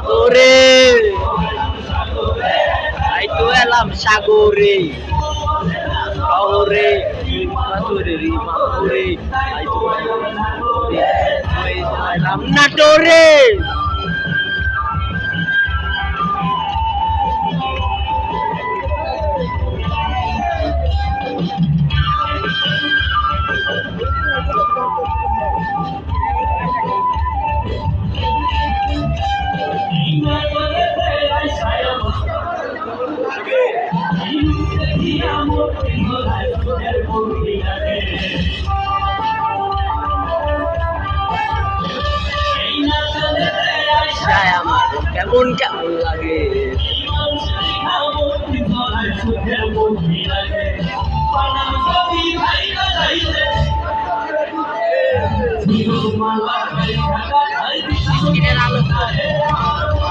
সাগরে তাই তো এলাম সাগরে শহরে মাথুরে মাথুরে তাই তো এলাম নাটোরে আমার কেমন কেমন লাগে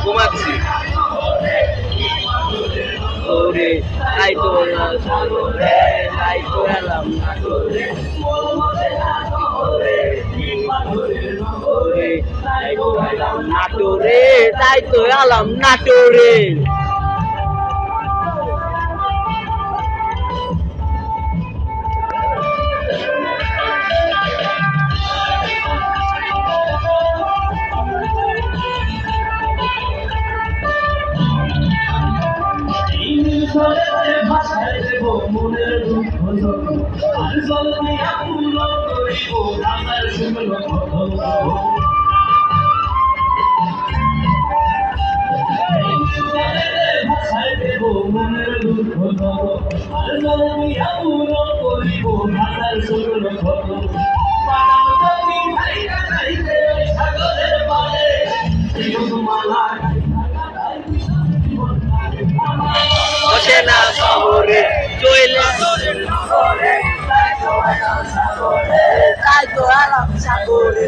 ঘুমাচ্ছি ওরে তাই তো তাই তো এলাম নাটোরে নাটোরে তাই তো এলাম নাটোরে ভাষায় দেব মনের দুঃখ আর জলদি আকুল করিব রাজার শুনল ভাষায় দেব মনের দুঃখ আর জলদি আকুল করিব রাজার শুনল সাগরের পারে মালা বসে না শহরে চলে তাই তো এলাম সাগরে